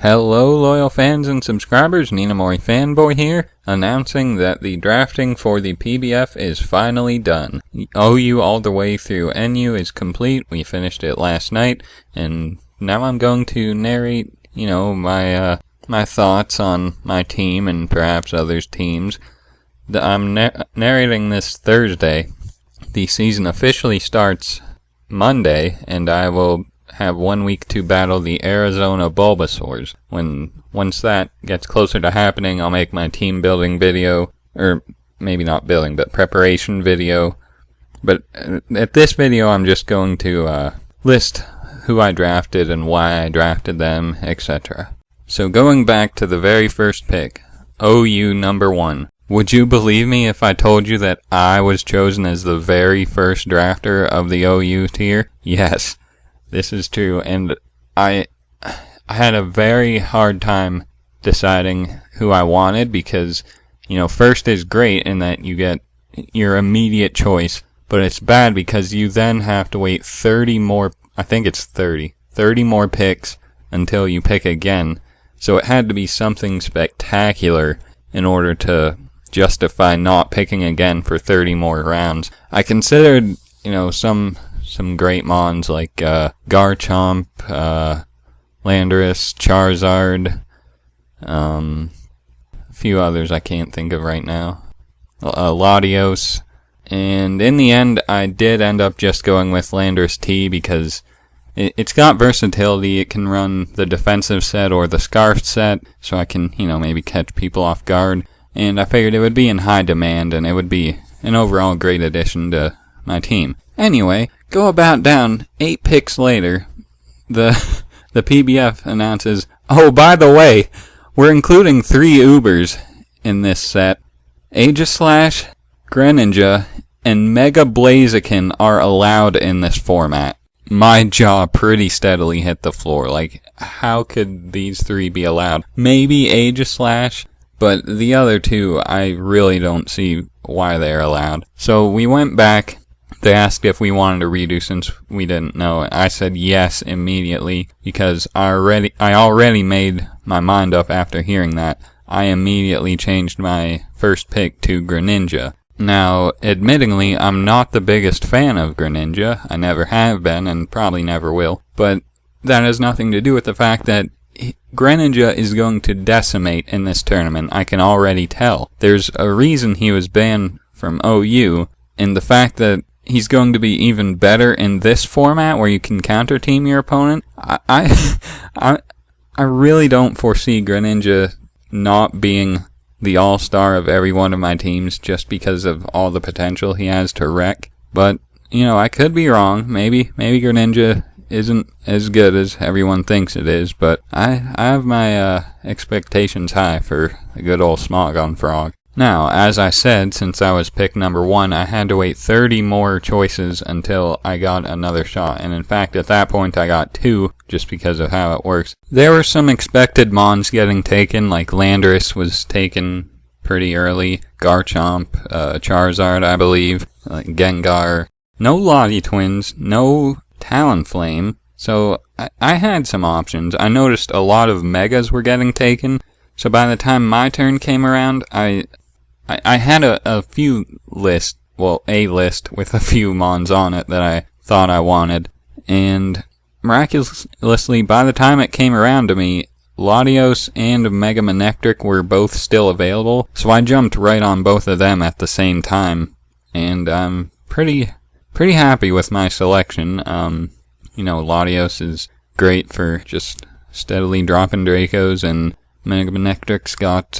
Hello loyal fans and subscribers, Ninamori Fanboy here, announcing that the drafting for the PBF is finally done. OU all the way through NU is complete. We finished it last night, and now I'm going to narrate, my thoughts on my team and perhaps others' teams. I'm narrating this Thursday. The season officially starts Monday, and I will have 1 week to battle the Arizona Bulbasaurs. Once that gets closer to happening, I'll make my team building video, or maybe not building, but preparation video. But at this video, I'm just going to list who I drafted and why I drafted them, etc. So going back to the very first pick, OU number 1. Would you believe me if I told you that I was chosen as the very first drafter of the OU tier? Yes. This is true, and I had a very hard time deciding who I wanted because, first is great in that you get your immediate choice, but it's bad because you then have to wait 30 more picks until you pick again. So it had to be something spectacular in order to justify not picking again for 30 more rounds. I considered, some great mons like Garchomp, Landorus, Charizard, a few others I can't think of right now, Latios, and in the end I did end up just going with Landorus T because it's got versatility. It can run the defensive set or the Scarf set, so I can, maybe catch people off guard, and I figured it would be in high demand and it would be an overall great addition to my team. Anyway, go about down 8 picks later, the PBF announces, oh, by the way, we're including 3 Ubers in this set. Aegislash, Greninja, and Mega Blaziken are allowed in this format. My jaw pretty steadily hit the floor. Like, how could these 3 be allowed? Maybe Aegislash, but the other 2, I really don't see why they're allowed. So we went back. They asked if we wanted to redo since we didn't know. I said yes immediately because I already made my mind up after hearing that. I immediately changed my first pick to Greninja. Now, admittingly, I'm not the biggest fan of Greninja. I never have been and probably never will. But that has nothing to do with the fact that Greninja is going to decimate in this tournament. I can already tell. There's a reason he was banned from OU, and the fact that he's going to be even better in this format where you can counter team your opponent. I really don't foresee Greninja not being the all-star of every one of my teams just because of all the potential he has to wreck. But, I could be wrong. Maybe Greninja isn't as good as everyone thinks it is, but I have my expectations high for a good old Smogon Frog. Now, as I said, since I was pick number 1, I had to wait 30 more choices until I got another shot. And in fact, at that point, I got 2, just because of how it works. There were some expected mons getting taken, like Landorus was taken pretty early, Garchomp, Charizard, I believe, Gengar. No Lottie Twins, no Talonflame. So, I had some options. I noticed a lot of Megas were getting taken. So by the time my turn came around, I had a few list with a few mons on it that I thought I wanted, and miraculously, by the time it came around to me, Latios and Mega Manectric were both still available, so I jumped right on both of them at the same time, and I'm pretty happy with my selection. Latios is great for just steadily dropping Dracos, and Mega Manectric's got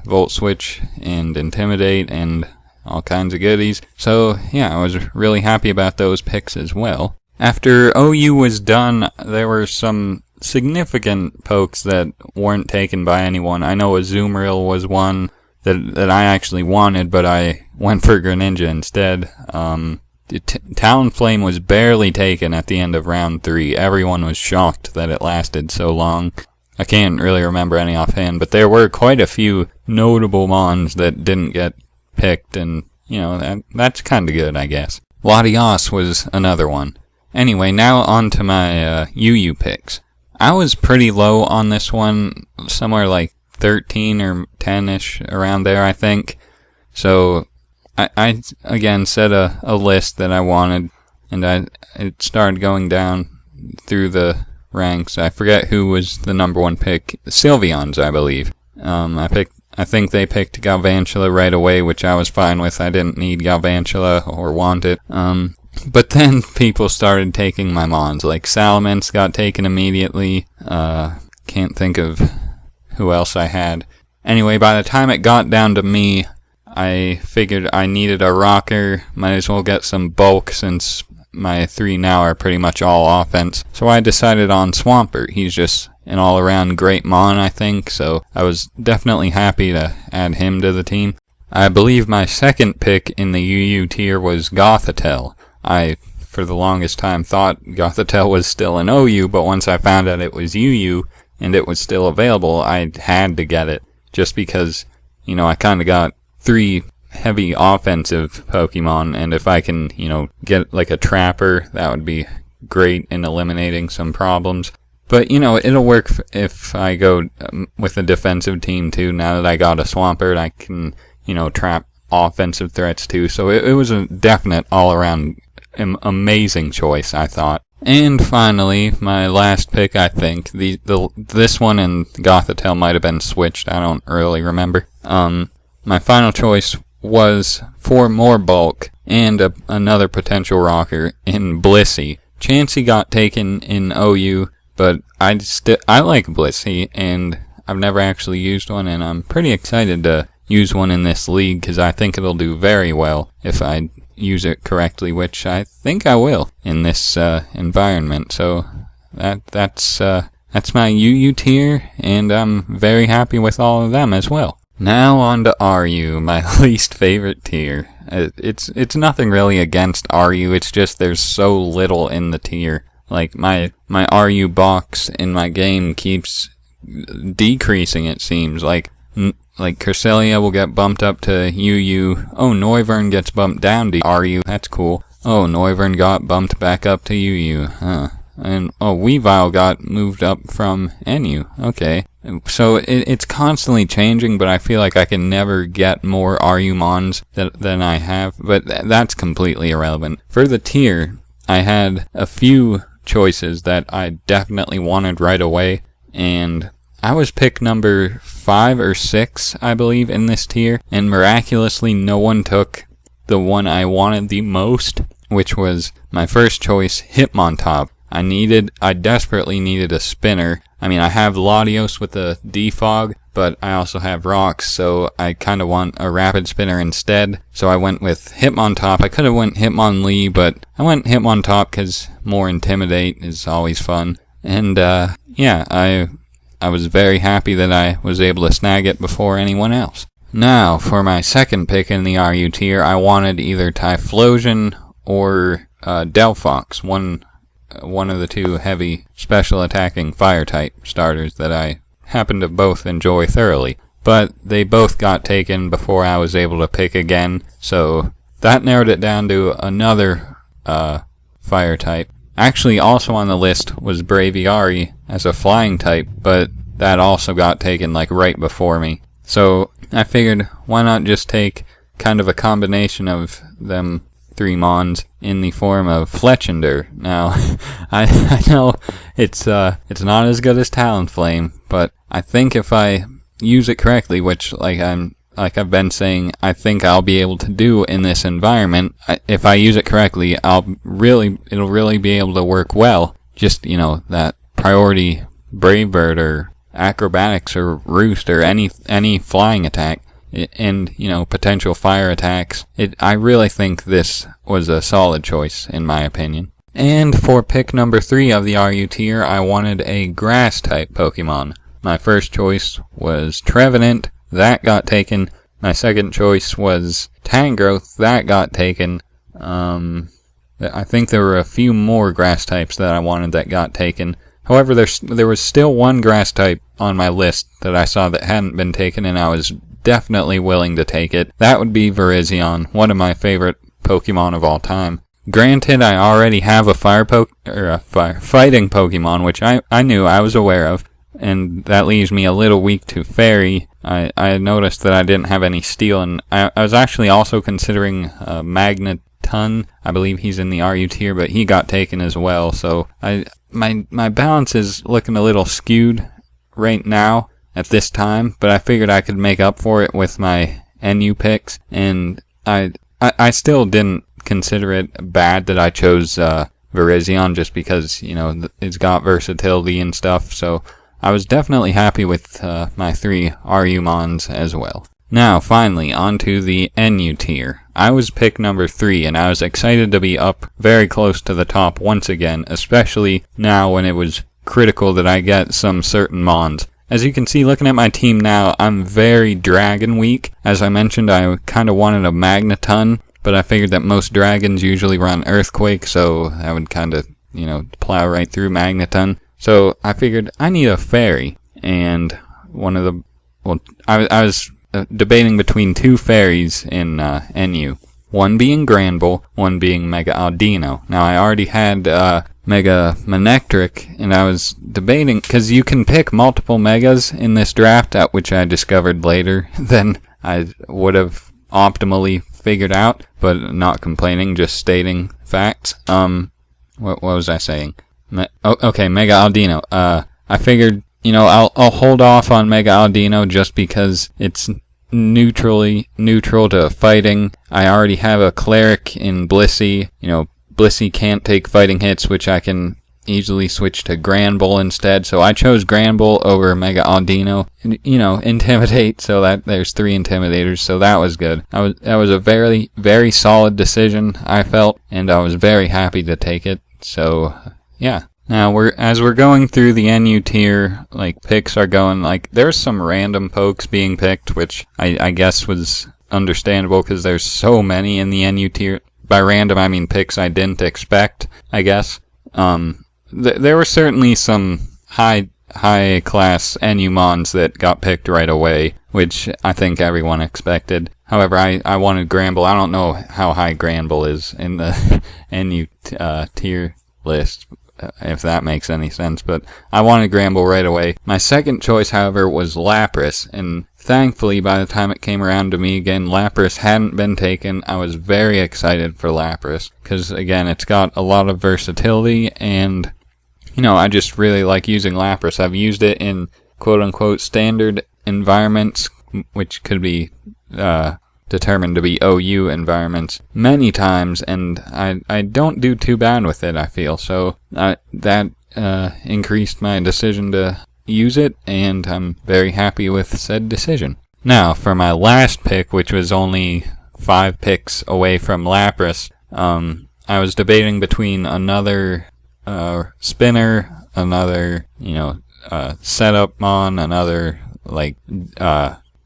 Volt Switch and Intimidate and all kinds of goodies. So, yeah, I was really happy about those picks as well. After OU was done, there were some significant pokes that weren't taken by anyone. I know Azumarill was one that I actually wanted, but I went for Greninja instead. Talonflame was barely taken at the end of round 3. Everyone was shocked that it lasted so long. I can't really remember any offhand, but there were quite a few notable mons that didn't get picked, and, that's kind of good, I guess. Latios was another one. Anyway, now on to my UU picks. I was pretty low on this one, somewhere like 13 or 10-ish, around there, I think. So I again set a list that I wanted, and it started going down through the ranks. I forget who was the number one pick. Sylveons, I believe. I think they picked Galvantula right away, which I was fine with. I didn't need Galvantula or want it. But then people started taking my Mons. Like Salamence got taken immediately. Can't think of who else I had. Anyway, by the time it got down to me, I figured I needed a rocker. Might as well get some bulk since my 3 now are pretty much all offense. So I decided on Swampert. He's just an all-around great Mon, I think. So I was definitely happy to add him to the team. I believe my second pick in the UU tier was Gothitelle. I, for the longest time, thought Gothitelle was still an OU, but once I found out it was UU and it was still available, I had to get it. Just because, I kind of got 3 heavy offensive Pokemon, and if I can, get like a Trapper, that would be great in eliminating some problems. But, it'll work if I go with a defensive team too. Now that I got a Swampert, I can, trap offensive threats too. So it was a definite all-around amazing choice, I thought. And finally, my last pick, I think, this one and Gothitelle might have been switched, I don't really remember. My final choice was for more bulk and another potential rocker in Blissey. Chansey got taken in OU, but I like Blissey, and I've never actually used one, and I'm pretty excited to use one in this league, because I think it'll do very well if I use it correctly, which I think I will in this environment. So that's my UU tier, and I'm very happy with all of them as well. Now on to RU, my least favorite tier. It's nothing really against RU, it's just there's so little in the tier. Like my RU box in my game keeps decreasing, it seems. Like Cresselia will get bumped up to UU. Oh, Noivern gets bumped down to RU. That's cool. Oh, Noivern got bumped back up to UU. Huh. And, Weavile got moved up from NU. Okay. So it's constantly changing, but I feel like I can never get more RU Mons than I have. But that's completely irrelevant. For the tier, I had a few choices that I definitely wanted right away. And I was pick number 5 or 6, I believe, in this tier, and miraculously no one took the one I wanted the most, which was my first choice, Hitmontop. I desperately needed a spinner. I mean, I have Latios with a defog, but I also have Rocks, so I kind of want a rapid spinner instead. So I went with Hitmontop. I could have went Hitmonlee, but I went Hitmontop because more Intimidate is always fun. And, I was very happy that I was able to snag it before anyone else. Now, for my second pick in the RU tier, I wanted either Typhlosion or Delphox, one of the 2 heavy special attacking fire type starters that I happen to both enjoy thoroughly. But they both got taken before I was able to pick again, so that narrowed it down to another fire type. Actually, also on the list was Braviary as a flying type, but that also got taken right before me. So I figured, why not just take kind of a combination of them 3 Mons in the form of Fletchinder. Now, I know it's not as good as Talonflame, but I think if I use it correctly, which I've been saying, I think I'll be able to do in this environment. If I use it correctly, it'll really be able to work well. Just, that priority Brave Bird or Acrobatics or Roost or any flying attack and, potential fire attacks. I really think this was a solid choice, in my opinion. And for pick number 3 of the RU tier, I wanted a grass type Pokemon. My first choice was Trevenant. That got taken. My second choice was Tangrowth. That got taken. I think there were a few more grass types that I wanted that got taken. However, there was still one grass type on my list that I saw that hadn't been taken, and I was definitely willing to take it. That would be Virizion, one of my favorite Pokemon of all time. Granted, I already have a fighting Pokemon, which I knew, I was aware of, and that leaves me a little weak to Fairy. I noticed that I didn't have any Steel, and I was actually also considering Magneton. I believe he's in the RU tier, but he got taken as well, so my balance is looking a little skewed right now at this time, but I figured I could make up for it with my NU picks, and I still didn't consider it bad that I chose Virizion just because, it's got versatility and stuff, so I was definitely happy with my 3 RU-mons as well. Now, finally, onto the NU tier. I was pick number 3, and I was excited to be up very close to the top once again, especially now when it was critical that I get some certain mons. As you can see, looking at my team now, I'm very Dragon weak. As I mentioned, I kind of wanted a Magneton, but I figured that most dragons usually run Earthquake, so I would kind of, plow right through Magneton. So I figured I need a Fairy, and I was debating between 2 fairies in NU. One being Granbull, one being Mega Audino. Now I already had Mega Manectric, and I was debating, because you can pick multiple Megas in this draft, which I discovered later than I would have optimally figured out, but not complaining, just stating facts. What was I saying? Okay, Mega Audino. I figured, I'll hold off on Mega Audino just because it's neutral to fighting. I already have a Cleric in Blissey. Blissey can't take fighting hits, which I can easily switch to Granbull instead. So I chose Granbull over Mega Audino. Intimidate, so that there's 3 Intimidators, so that was good. That was a very, very solid decision, I felt, and I was very happy to take it. So, yeah. Now, as we're going through the NU tier, picks are going, there's some random pokes being picked, which I guess was understandable because there's so many in the NU tier. By random, I mean picks I didn't expect, I guess. There were certainly some high class NU mons that got picked right away, which I think everyone expected. However, I wanted Granbull. I don't know how high Granbull is in the NU tier list, if that makes any sense, but I wanted Granbull right away. My second choice, however, was Lapras, and thankfully, by the time it came around to me again, Lapras hadn't been taken. I was very excited for Lapras, because again, it's got a lot of versatility, and, I just really like using Lapras. I've used it in quote-unquote standard environments, which could be determined to be OU environments many times, and I don't do too bad with it, I feel. So that increased my decision to use it, and I'm very happy with said decision. Now, for my last pick, which was only 5 picks away from Lapras, I was debating between another spinner, another, setup mon, another,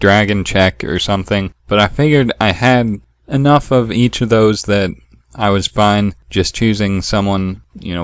Dragon Check or something, but I figured I had enough of each of those that I was fine just choosing someone,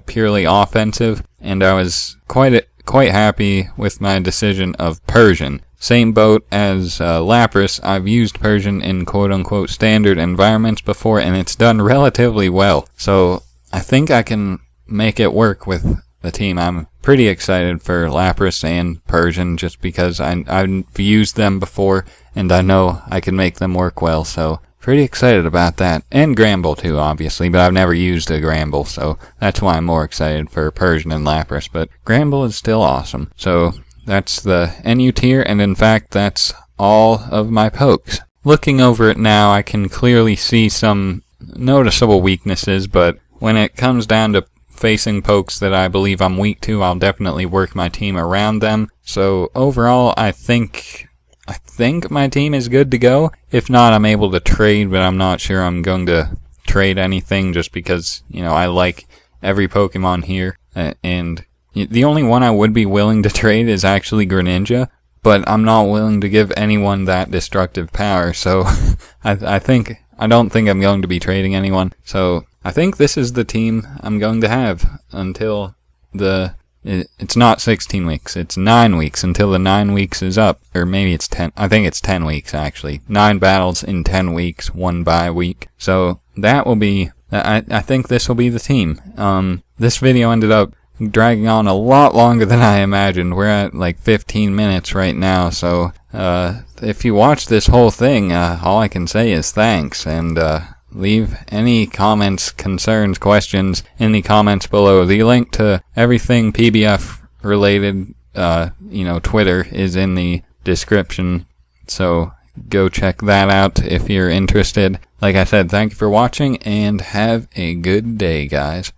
purely offensive, and I was quite happy with my decision of Persian. Same boat as Lapras, I've used Persian in quote-unquote standard environments before, and it's done relatively well, so I think I can make it work with the team. I'm pretty excited for Lapras and Persian just because I've used them before and I know I can make them work well, so pretty excited about that. And Granbull too, obviously, but I've never used a Granbull, so that's why I'm more excited for Persian and Lapras, but Granbull is still awesome. So that's the NU tier, and in fact that's all of my pokes. Looking over it now, I can clearly see some noticeable weaknesses, but when it comes down to facing pokes that I believe I'm weak to, I'll definitely work my team around them. So overall, I think my team is good to go. If not, I'm able to trade, but I'm not sure I'm going to trade anything just because, I like every Pokemon here. And the only one I would be willing to trade is actually Greninja, but I'm not willing to give anyone that destructive power. So I don't think I'm going to be trading anyone. So I think this is the team I'm going to have until it's not 16 weeks, it's 9 weeks until the 9 weeks is up. Or maybe it's 10, I think it's 10 weeks actually. 9 battles in 10 weeks, 1 bye week. So that will be I think this will be the team. This video ended up dragging on a lot longer than I imagined. We're at like 15 minutes right now, so if you watch this whole thing, all I can say is thanks, and leave any comments, concerns, questions in the comments below. The link to everything PBF related, Twitter is in the description, so go check that out if you're interested. Like I said, thank you for watching, and have a good day, guys.